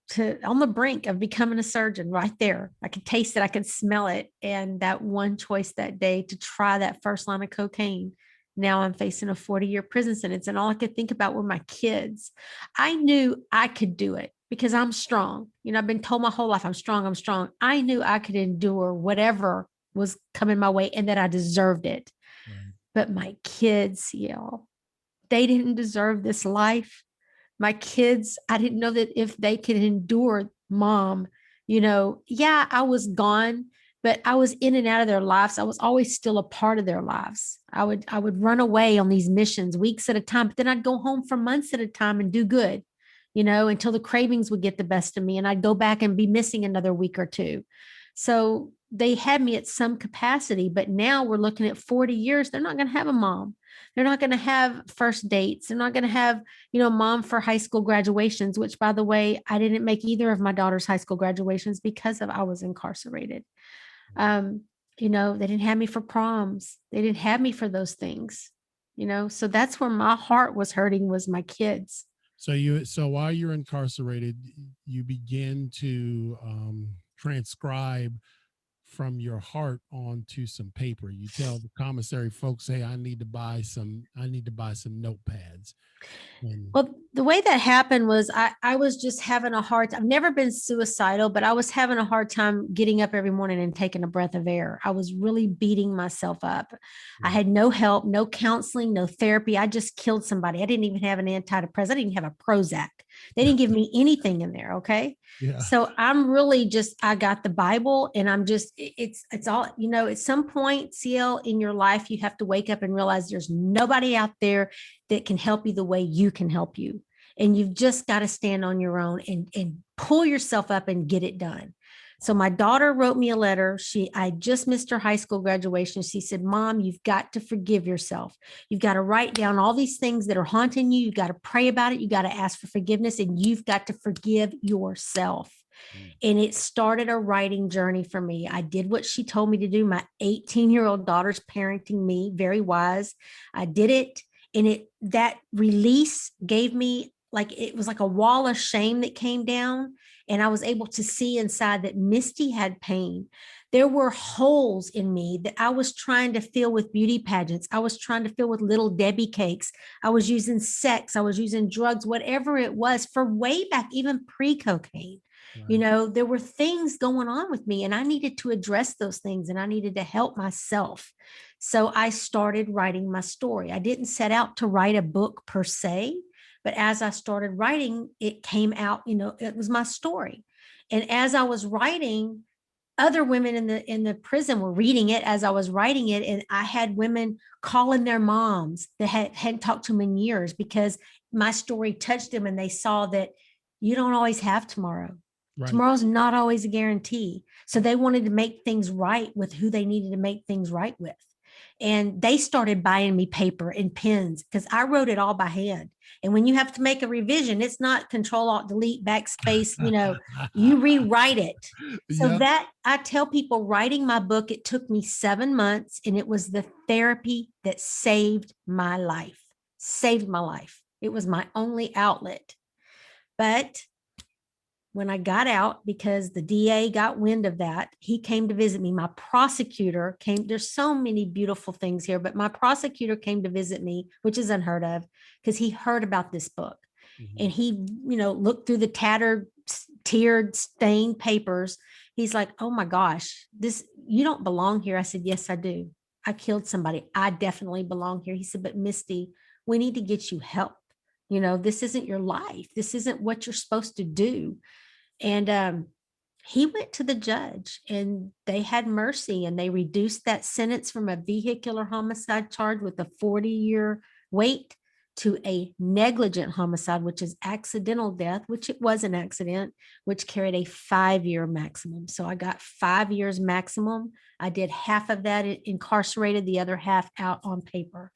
B: on the brink of becoming a surgeon right there. I could taste it, I could smell it. And that one choice that day to try that first line of cocaine, now I'm facing a 40-year prison sentence. And all I could think about were my kids. I knew I could do it because I'm strong. I've been told my whole life I'm strong, I'm strong. I knew I could endure whatever was coming my way and that I deserved it.
A: Right.
B: But my kids, they didn't deserve this life. My kids, I didn't know that if they could endure mom, yeah, I was gone, but I was in and out of their lives. I was always still a part of their lives. I would run away on these missions weeks at a time, but then I'd go home for months at a time and do good, until the cravings would get the best of me. And I'd go back and be missing another week or two. So they had me at some capacity, but now we're looking at 40 years. They're not going to have a mom. They're not going to have first dates. They're not going to have, mom for high school graduations, which by the way, I didn't make either of my daughter's high school graduations because of I was incarcerated. Um, they didn't have me for proms. They didn't have me for those things, so that's where my heart was hurting, was my kids.
A: So while you're incarcerated, you begin to transcribe from your heart onto some paper. You tell the commissary folks, hey, I need to buy some notepads. And
B: Well, the way that happened was I was just having a hard time. I've never been suicidal, but I was having a hard time getting up every morning and taking a breath of air. I was really beating myself up. I
A: right.
B: had no help, no counseling, no therapy. I just killed somebody. I didn't even have an antidepressant. I didn't even have a Prozac. They didn't give me anything in there. Okay.
A: Yeah.
B: So I'm really just, I got the Bible and I'm just, it's all, at some point, CL, in your life, you have to wake up and realize there's nobody out there that can help you the way you can help you. And you've just got to stand on your own and pull yourself up and get it done. So my daughter wrote me a letter. I just missed her high school graduation. She said, Mom, you've got to forgive yourself. You've got to write down all these things that are haunting you. You've got to pray about it. You got to ask for forgiveness and you've got to forgive yourself.
A: Mm.
B: And it started a writing journey for me. I did what she told me to do. My 18-year-old daughter's parenting me, very wise. I did it. And that release gave me, like, it was like a wall of shame that came down. And I was able to see inside that Misty had pain. There were holes in me that I was trying to fill with beauty pageants. I was trying to fill with little Debbie cakes. I was using sex. I was using drugs, whatever it was, for way back, even pre-cocaine.
A: Right.
B: There were things going on with me and I needed to address those things and I needed to help myself. So I started writing my story. I didn't set out to write a book per se, but as I started writing, it came out, it was my story. And as I was writing, other women in the prison were reading it as I was writing it. And I had women calling their moms that hadn't talked to them in years because my story touched them and they saw that you don't always have tomorrow.
A: Right.
B: Tomorrow's not always a guarantee. So they wanted to make things right with who they needed to make things right with. And they started buying me paper and pens because I wrote it all by hand. And when you have to make a revision, it's not Control Alt Delete backspace, you rewrite it. So
A: Yep.
B: that I tell people, writing my book, it took me 7 months and it was the therapy that saved my life. Saved my life. It was my only outlet. But when I got out, because the DA got wind of that, he came to visit me. My prosecutor came. There's so many beautiful things here, but my prosecutor came to visit me, which is unheard of, because he heard about this book.
A: Mhm.
B: And he, looked through the tattered, teared, stained papers. He's like, oh my gosh, you don't belong here. I said, yes, I do. I killed somebody. I definitely belong here. He said, but Misty, we need to get you help. This isn't your life. This isn't what you're supposed to do. And he went to the judge and they had mercy and they reduced that sentence from a vehicular homicide charge with a 40-year wait to a negligent homicide, which is accidental death, which it was an accident, which carried a 5-year maximum. So I got 5 years maximum. I did half of that incarcerated, the other half out on paper.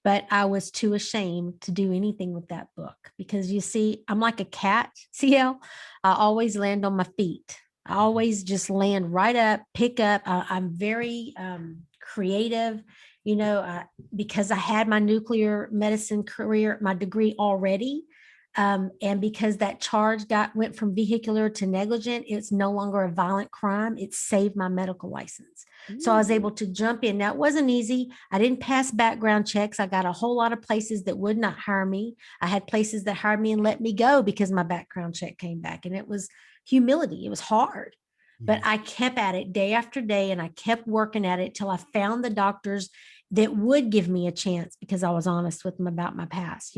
B: But I was too ashamed to do anything with that book because you see, I'm like a cat, CL. I always land on my feet. I always just land right up, pick up. I'm very creative, because I had my nuclear medicine career, my degree already. And because that charge went from vehicular to negligent, it's no longer a violent crime. It saved my medical license. So I was able to jump in. Now, it wasn't easy. I didn't pass background checks. I got a whole lot of places that would not hire me. I had places that hired me and let me go because my background check came back. And it was humility. It was hard. But
A: Mhm.
B: I kept at it day after day and I kept working at it till I found the doctors that would give me a chance because I was honest with them about my past,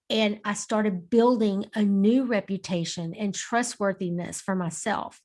B: and I started building a new reputation and trustworthiness for myself.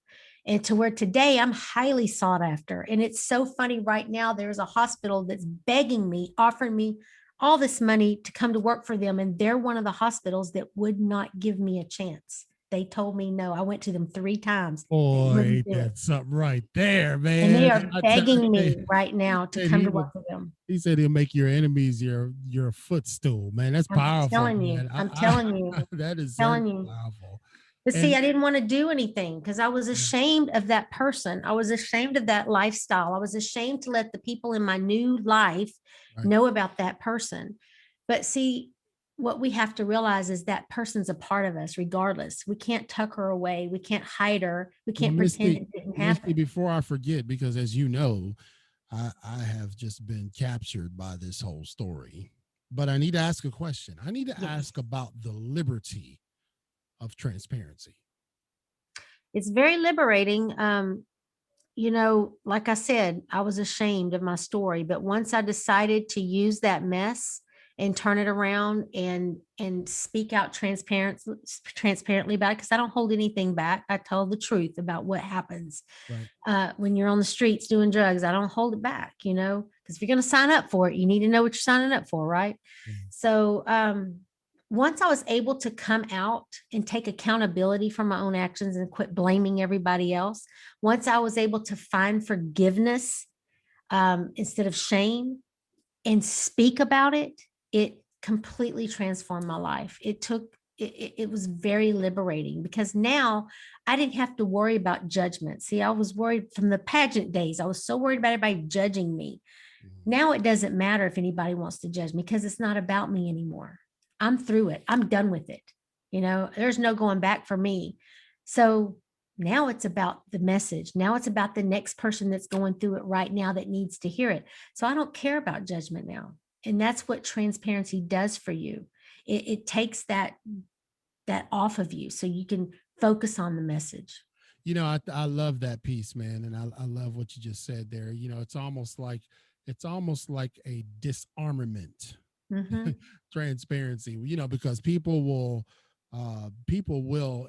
B: And to where today I'm highly sought after. And it's so funny right now, there's a hospital that's begging me, offering me all this money to come to work for them. And they're one of the hospitals that would not give me a chance. They told me no. I went to them 3 times. They
A: Boy,
B: wouldn't do it.
A: that's something right there,
B: And they
A: man.
B: are
A: I
B: begging
A: tell
B: me right
A: he
B: now to
A: said
B: come
A: he
B: to
A: will
B: work with them.
A: he said he'll make your enemies your footstool, man. That's
B: I'm
A: powerful,
B: telling you,
A: man.
B: I'm telling you,
A: That is
B: telling
A: so
B: you.
A: powerful.
B: But see,
A: And
B: I didn't want to do anything because I was ashamed of that person. I was ashamed of that lifestyle. I was ashamed to let the people in my new life
A: right.
B: know about that person. But see, what we have to realize is that person's a part of us regardless. We can't tuck her away. We can't hide her. We
A: Well,
B: can't pretend
A: Misty,
B: it didn't
A: Misty,
B: happen.
A: before I forget, because as you know, I have just been captured by this whole story. But I need to ask a question. I need to
B: Yes.
A: ask about the liberty of transparency.
B: It's very liberating. Like I said, I was ashamed of my story, but once I decided to use that mess and turn it around and speak out transparently about it, because I don't hold anything back. I tell the truth about what happens
A: Right.
B: when you're on the streets doing drugs. I don't hold it back, because if you're going to sign up for it, you need to know what you're signing up for, right?
A: Yeah.
B: So once I was able to come out and take accountability for my own actions and quit blaming everybody else, once I was able to find forgiveness instead of shame and speak about it, it completely transformed my life. It was very liberating because now I didn't have to worry about judgment. See, I was worried from the pageant days. I was so worried about everybody judging me.
A: Mhm.
B: Now it doesn't matter if anybody wants to judge me because it's not about me anymore. I'm through it. I'm done with it. There's no going back for me. So now it's about the message. Now it's about the next person that's going through it right now that needs to hear it. So I don't care about judgment now. And that's what transparency does for you. It takes that off of you so you can focus on the message.
A: I love that piece, man, and I love what you just said there. It's almost like a disarmament
B: Hmm.
A: transparency, because people will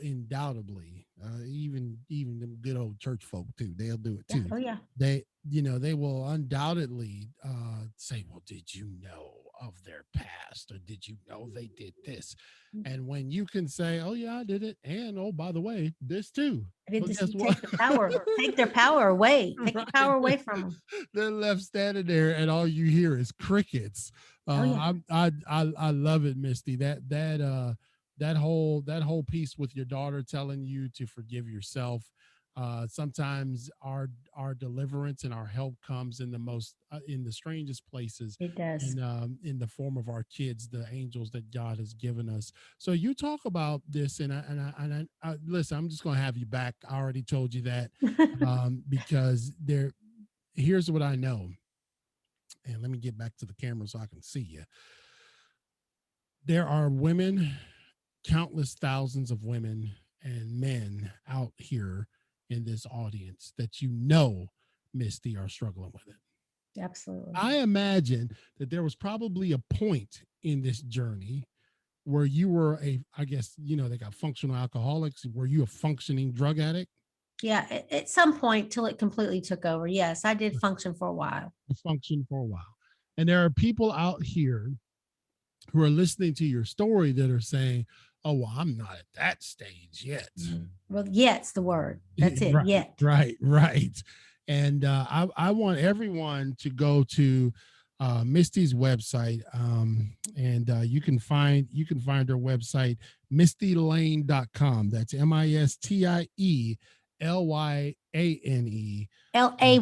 A: undoubtedly, even them good old church folk too, they'll do it
B: Yeah.
A: too.
B: Oh, yeah.
A: They will undoubtedly say, well, did you know of their past, or did you know they did this? And when you can say, oh yeah, I did it, and oh, by the way, this too.
B: I did
A: Well,
B: this.
A: guess
B: You
A: what?
B: take their power away, take the
A: Right.
B: power away from them.
A: They're left standing there, and all you hear is crickets.
B: Oh, yeah.
A: I love it, Misty. That whole piece with your daughter telling you to forgive yourself. Sometimes our deliverance and our help comes in the strangest places,
B: It does.
A: in the form of our kids, the angels that God has given us. So you talk about this, and I listen. I'm just going to have you back. I already told you that, because here's what I know. And let me get back to the camera so I can see you. There are women, countless thousands of women and men out here in this audience that Misty, are struggling with it.
B: Absolutely.
A: I imagine that there was probably a point in this journey where you were I guess, they got functional alcoholics. Were you a functioning drug addict?
B: Yeah. At some point, till it completely took over. Yes, I did function for a while.
A: Function for a while. And there are people out here who are listening to your story that are saying, oh, well, I'm not at that stage yet.
B: Well, yet's the word. That's it.
A: Right,
B: Yet.
A: right. And I want everyone to go to Misty's website, and you can find her website, mistylayne.com. That's MISTIELYANE.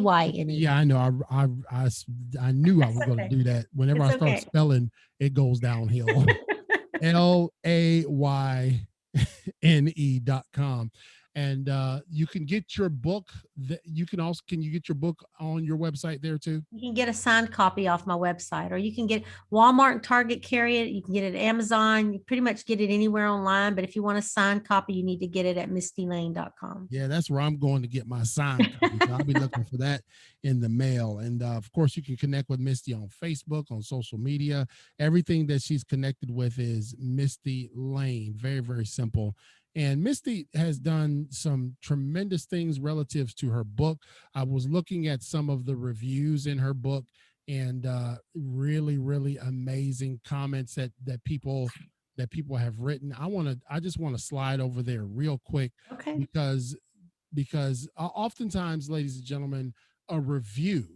B: Layne.
A: Yeah, I know. I knew I
B: That's
A: was going to
B: okay.
A: do that. Whenever I
B: It's
A: start
B: okay.
A: spelling, it goes downhill. LAYNE.com. And you can get your book. Can you get your book on your website there too?
B: You can get a signed copy off my website, or you can get Walmart and Target carry it. You can get it at Amazon. You pretty much get it anywhere online. But if you want a signed copy, you need to get it at mistylayne.com.
A: Yeah, that's where I'm going to get my signed copy. So I'll be looking for that in the mail. And of course, you can connect with Misty on Facebook, on social media. Everything that she's connected with is Misty Layne. Very, very simple. And Misty has done some tremendous things relative to her book. I was looking at some of the reviews in her book, and really, really amazing comments that people have written. I just want to slide over there real quick,
B: Okay.
A: because oftentimes, ladies and gentlemen, a review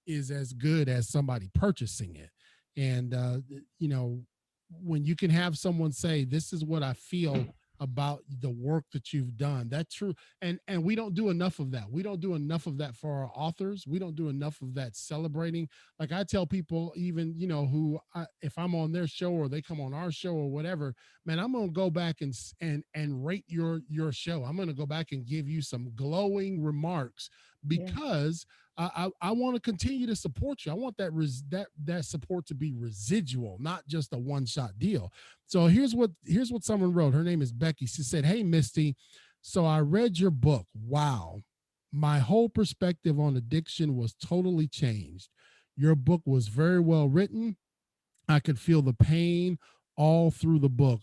A: is as good as somebody purchasing it. And you know when you can have someone say, this is what I feel about the work that you've done. That's true. And we don't do enough of that. We don't do enough of that for our authors. We don't do enough of that celebrating. Like I tell people, even, if I'm on their show or they come on our show or whatever, man, I'm going to go back and rate your show. I'm going to go back and give you some glowing remarks
B: Yeah.
A: because I want to continue to support you. I want that support to be residual, not just a one shot deal. So here's what someone wrote. Her name is Becky. She said, "Hey Misty, so I read your book. Wow, my whole perspective on addiction was totally changed. Your book was very well written. I could feel the pain all through the book.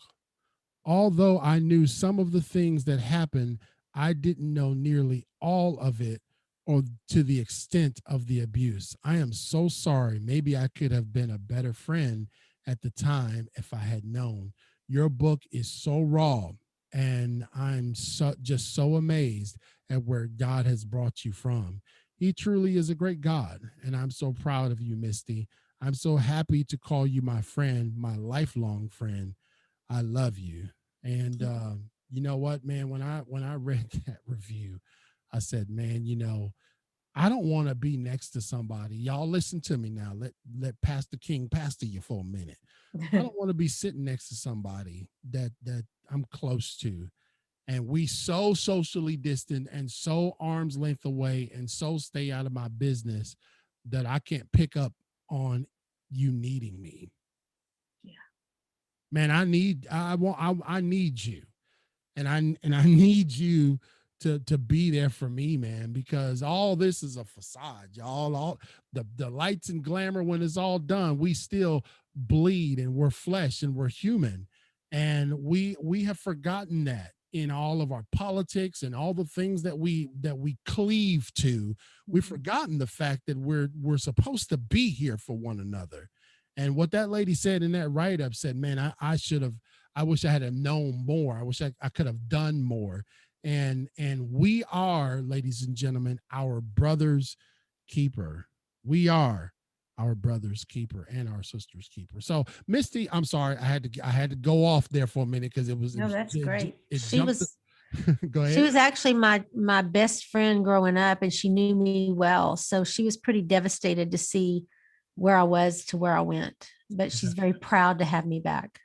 A: Although I knew some of the things that happened, I didn't know nearly all of it or to the extent of the abuse. I am so sorry. Maybe I could have been a better friend at the time if I had known. Your book is so raw, and I'm just so amazed at where God has brought you from. He truly is a great God, and I'm so proud of you, Misty. I'm so happy to call you my friend, my lifelong friend. I love you." And you know what, man? When I read that review, I said, man, I don't want to be next to somebody. Y'all listen to me now. Let Pastor King pastor you for a minute. I don't want to be sitting next to somebody that I'm close to, and we so socially distant and so arm's length away and so stay out of my business that I can't pick up on you needing me.
B: Yeah.
A: Man, I need you, and I need you to be there for me, man, because all this is a facade, y'all. All the lights and glamour, when it's all done, we still bleed and we're flesh and we're human, and we have forgotten that in all of our politics and all the things that we cleave to. We've
B: Mhm.
A: forgotten the fact that we're supposed to be here for one another. And what that lady said in that write-up said, man, I should have, I wish I had known more. I wish I could have done more. And we are, ladies and gentlemen, our brother's keeper. We are our brother's keeper and our sister's keeper. So Misty, I'm sorry, I had to go off there for a minute because it was it
B: No,
A: was
B: that's
A: it,
B: great.
A: it jumped. Go
B: She
A: ahead.
B: was actually my best friend growing up, and she knew me well. So she was pretty devastated to see where I was to where I went. But she's very proud to have me back.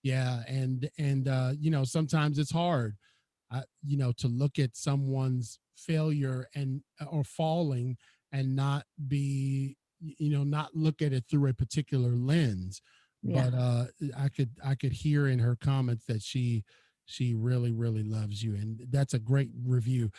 A: Yeah, and sometimes it's hard, to look at someone's failure and or falling and not be, not look at it through a particular lens.
B: Yeah.
A: But I could hear in her comments that she really really loves you, and that's a great review.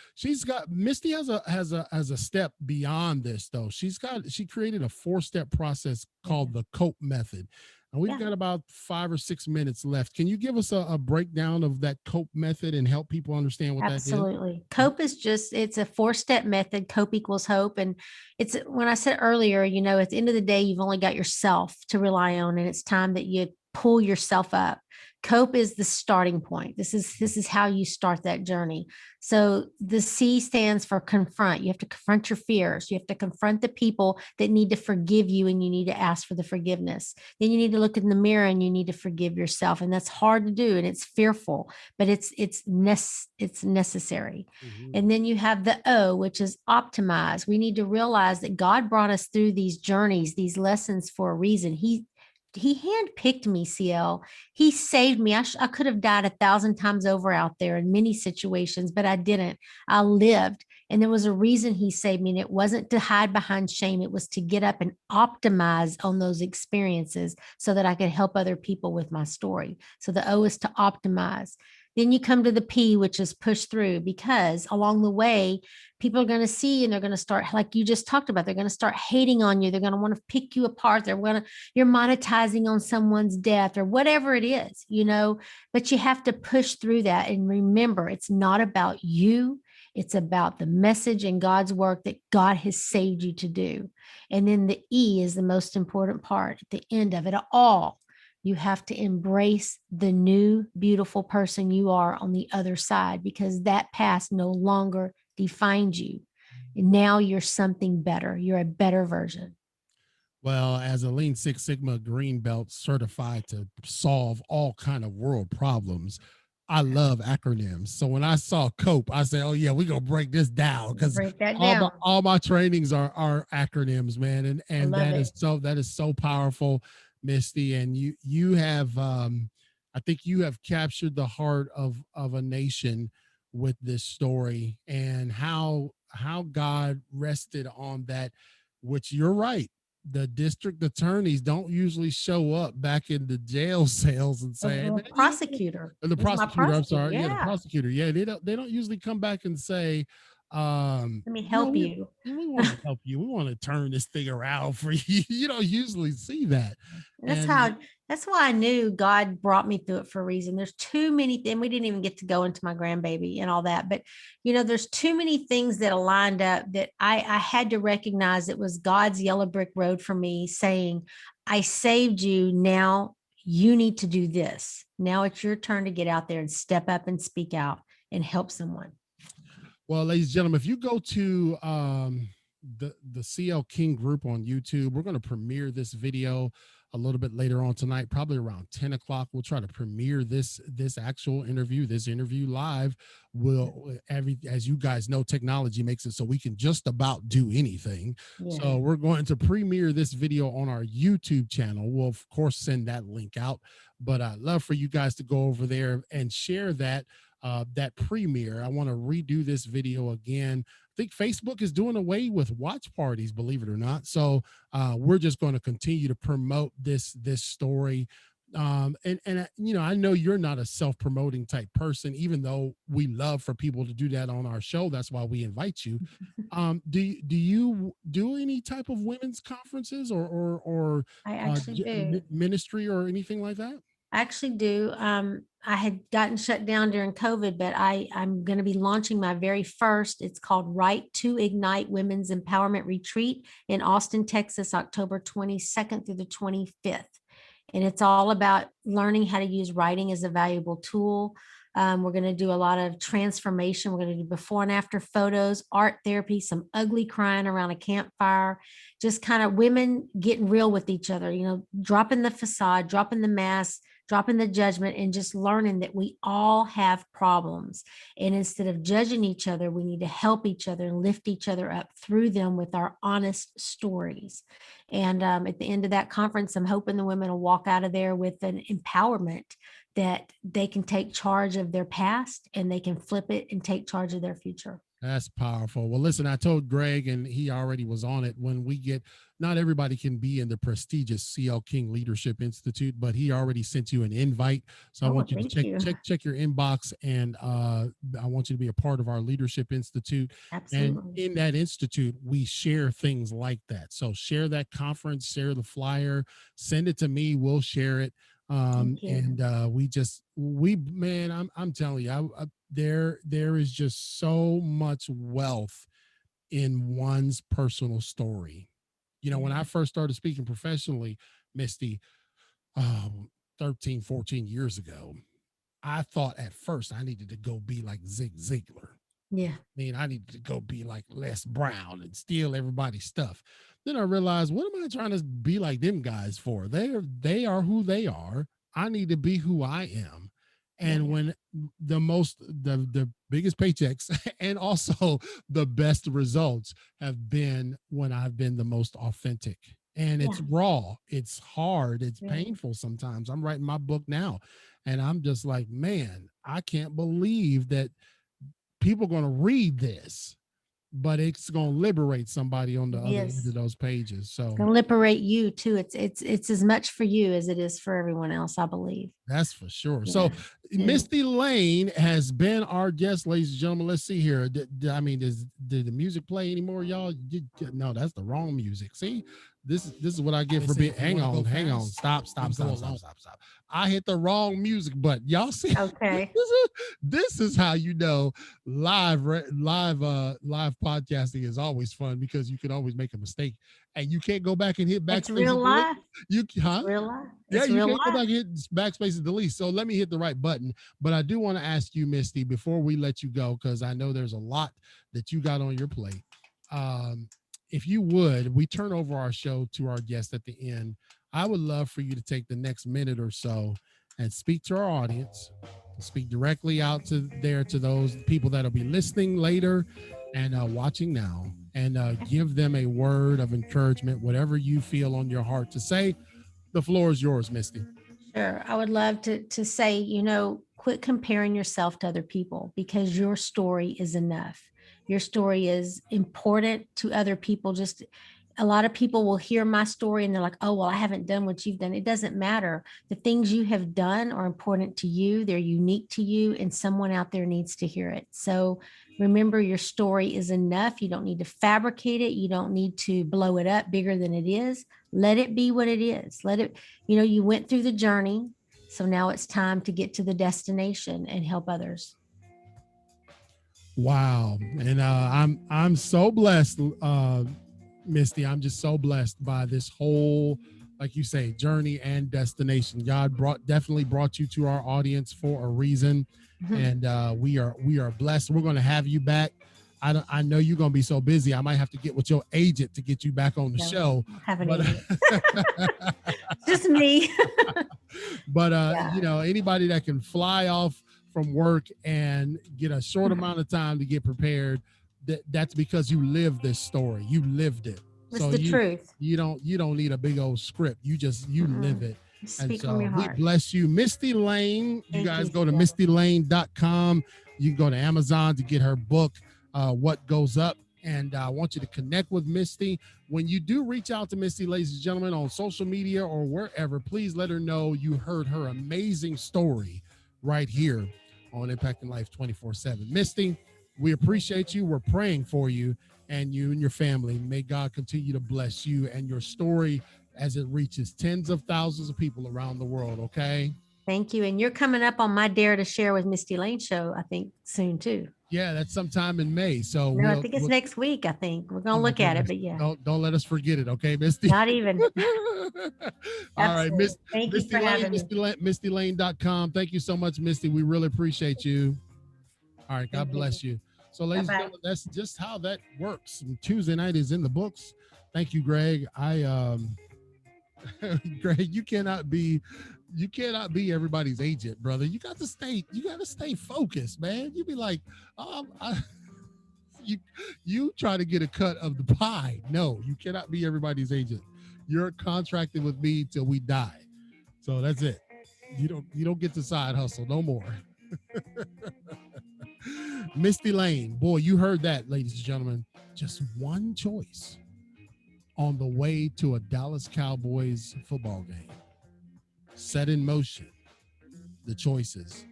A: Misty has a step beyond this though. She created a 4-step process
B: Yeah.
A: called the COPE method, and we've
B: Yeah.
A: got about 5 or 6 minutes left. Can you give us a breakdown of that COPE method and help people understand what that is?
B: Absolutely. COPE is it's a 4-step method. COPE equals hope. And it's when I said earlier, at the end of the day, you've only got yourself to rely on, and it's time that you pull yourself up. COPE is the starting point. This is how you start that journey. So the C stands for confront. You have to confront your fears. You have to confront the people that need to forgive you, and you need to ask for the forgiveness. Then you need to look in the mirror and you need to forgive yourself. And that's hard to do, and it's fearful, but it's necessary.
A: Mhm.
B: And then you have the O, which is optimize. We need to realize that God brought us through these journeys, these lessons for a reason. He handpicked me, CL. He saved me. I could have died 1,000 times over out there in many situations, but I didn't. I lived. And there was a reason he saved me. And it wasn't to hide behind shame, it was to get up and optimize on those experiences so that I could help other people with my story. So the O is to optimize. Then you come to the P, which is push through, because along the way, people are going to see and they're going to start, like you just talked about, they're going to start hating on you. They're going to want to pick you apart. You're monetizing on someone's death or whatever it is, but you have to push through that. And remember, it's not about you. It's about the message and God's work that God has saved you to do. And then the E is the most important part at the end of it all. You have to embrace the new, beautiful person you are on the other side, because that past no longer defines you. And now you're something better. You're a better version.
A: Well, as a Lean Six Sigma green belt certified to solve all kind of world problems, I love acronyms. So when I saw COPE, I said, "Oh yeah, we're gonna break this down," because
B: Break that
A: all my
B: down.
A: all my trainings are acronyms, man,
B: I
A: and
B: love it.
A: that is so powerful, Misty. And you have, I think you have captured the heart of a nation with this story, and how God rested on that. Which you're right, the district attorneys don't usually show up back in the jail cells and say, "Hey man, you know,"
B: Prosecutor.
A: or the
B: It was my
A: prosecutor, I'm
B: prosecutor.
A: sorry, yeah, the
B: Yeah.
A: prosecutor, yeah, they don't usually come back and say,
B: Let me
A: you know,
B: help you.
A: we want to help you, we want to turn this thing around for you. You don't usually see that.
B: That's
A: And
B: how that's why I knew God brought me through it for a reason. There's too many things. We didn't even get to go into my grandbaby and all that, but there's too many things that aligned up that I had to recognize it was God's yellow brick road for me saying, I saved you. Now you need to do this. Now it's your turn to get out there and step up and speak out and help someone.
A: well, ladies and gentlemen, if you go to the CL King group on YouTube, we're going to premiere this video a little bit later on tonight, probably around 10 o'clock. We'll try to premiere this actual interview, this interview live. Will every As you guys know, technology makes it so we can just about do anything.
B: Yeah.
A: So we're going to premiere this video on our YouTube channel. We'll of course send that link out, but I'd love for you guys to go over there and share that premiere. I want to redo this video again. I think Facebook is doing away with watch parties, believe it or not. So we're just going to continue to promote this story. I know you're not a self-promoting type person, even though we love for people to do that on our show. That's why we invite you. Do you do any type of women's conferences or
B: I actually do.
A: ministry or anything like that?
B: I actually do. I had gotten shut down during COVID, but I'm going to be launching my very first. It's called Right to Ignite Women's Empowerment Retreat in Austin, Texas, October 22nd through the 25th. And it's all about learning how to use writing as a valuable tool. We're going to do a lot of transformation. We're going to do before and after photos, art therapy, some ugly crying around a campfire, just kind of women getting real with each other, dropping the facade, dropping the mask, dropping the judgment, and just learning that we all have problems. And instead of judging each other, we need to help each other and lift each other up through them with our honest stories. And at the end of that conference, I'm hoping the women will walk out of there with an empowerment that they can take charge of their past and they can flip it and take charge of their future.
A: That's powerful. Well, listen, I told Greg, and he already was on it. When we get, not everybody can be in the prestigious CL King Leadership Institute, but he already sent you an invite. So I
B: Oh,
A: want you to
B: thank you.
A: check your inbox, and I want you to be a part of our Leadership Institute. And
B: Absolutely.
A: in that institute, we share things like that. So share that conference, share the flyer, send it to me. We'll share it.
B: Thank you.
A: And we man, I'm telling you, there is just so much wealth in one's personal story. When I first started speaking professionally, Misty, um 13 14 years ago, I thought at first I needed to go be like Zig Ziglar.
B: Yeah.
A: Mean, I needed to go be like Les Brown and steal everybody's stuff. Then I realized, what am I trying to be like them guys for? They are who they are. I need to be who I am.
B: Yeah.
A: And when the biggest paychecks and also the best results have been when I've been the most authentic. And
B: Yeah.
A: it's raw, it's hard, it's
B: Yeah.
A: painful sometimes. I'm writing my book now, and I'm just like, man, I can't believe that people are going to read this, but it's going to liberate somebody on the
B: It
A: other end of
B: is.
A: those pages.
B: It's
A: So
B: going to liberate you too. It's as much for you as it is for everyone else, I believe.
A: that's for sure. So
B: Yeah.
A: Misty Layne has been our guest, ladies and gentlemen. Let's see here. Did the music play anymore, y'all? No, that's the wrong music. See, this is what I get for being. Hang on. Stop. I hit the wrong music button. Y'all see,
B: Okay.
A: this is how you know live podcasting is always fun, because you can always make a mistake and you can't go back and hit
B: It's
A: backspace
B: real
A: and delete.
B: life.
A: You
B: It's
A: huh?
B: real life.
A: Yeah,
B: It's
A: you
B: real
A: can't go
B: life.
A: back and hit backspace and delete. So let me hit the right button. But I do want to ask you, Misty, before we let you go, because I know there's a lot that you got on your plate. Um, if you would, we turn over our show to our guest at the end. I would love for you to take the next minute or so and speak to our audience Speak directly out to those people that'll be listening later and watching now, and give them a word of encouragement, whatever you feel on your heart to say. The floor is yours, Misty.
B: Sure. I would love to say, quit comparing yourself to other people because your story is enough. Your story is important to other people. Just a lot of people will hear my story and they're like, oh, well, I haven't done what you've done. It doesn't matter. The things you have done are important to you. They're unique to you, and someone out there needs to hear it. So remember, your story is enough. You don't need to fabricate it. You don't need to blow it up bigger than it is. Let it be what it is. Let it, you went through the journey. So now it's time to get to the destination and help others.
A: Wow. And I'm so blessed, Misty. I'm just so blessed by this whole, like you say, journey and destination. God definitely brought you to our audience for a reason. And we are blessed. We're going to have you back. I know you're going to be so busy. I might have to get with your agent to get you back on the show.
B: Just me.
A: But anybody that can fly off from work and get a short amount of time to get prepared, that's because you lived this story. You lived it.
B: It's the truth.
A: You don't need a big old script. You live it.
B: Speak from your heart.
A: We bless you, Mistie Layne. You guys go to mistielayne.com. You can go to Amazon to get her book, What Goes Up. And I want you to connect with Misty. When you do reach out to Misty, ladies and gentlemen, on social media or wherever, please let her know you heard her amazing story right here on Impacting Life 24/7. Misty, we appreciate you. We're praying for you and your family. May God continue to bless you and your story as it reaches tens of thousands of people around the world, okay?
B: Thank you. And you're coming up on my Dare to Share with Misty Layne show, I think, soon too.
A: Yeah, that's sometime in May. So
B: no, I think it's next week. I think we're gonna look at it, but yeah.
A: Don't let us forget it, okay, Misty?
B: Not even.
A: All right,
B: Thank you for having me.
A: MistieLayne.com. Thank you so much, Misty. We really appreciate you. All right, God bless you. So, ladies and gentlemen, that's just how that works. And Tuesday night is in the books. Thank you, Greg. Greg, you cannot be everybody's agent, brother. You got to stay focused, man. You be like, you try to get a cut of the pie. No, you cannot be everybody's agent. You're contracted with me till we die. So that's it. You don't get to side hustle no more. Misty Layne, boy, you heard that, ladies and gentlemen. Just one choice on the way to a Dallas Cowboys football game set in motion the choices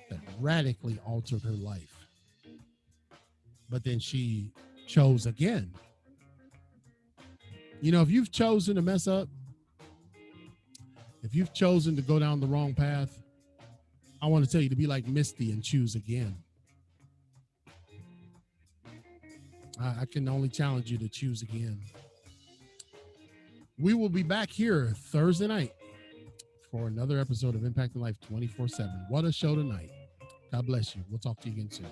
A: that radically altered her life. But then she chose again. If you've chosen to mess up, if you've chosen to go down the wrong path, I want to tell you to be like Misty and choose again. I can only challenge you to choose again. We will be back here Thursday night for another episode of Impacting Life 24/7. What a show tonight. God bless you. We'll talk to you again soon.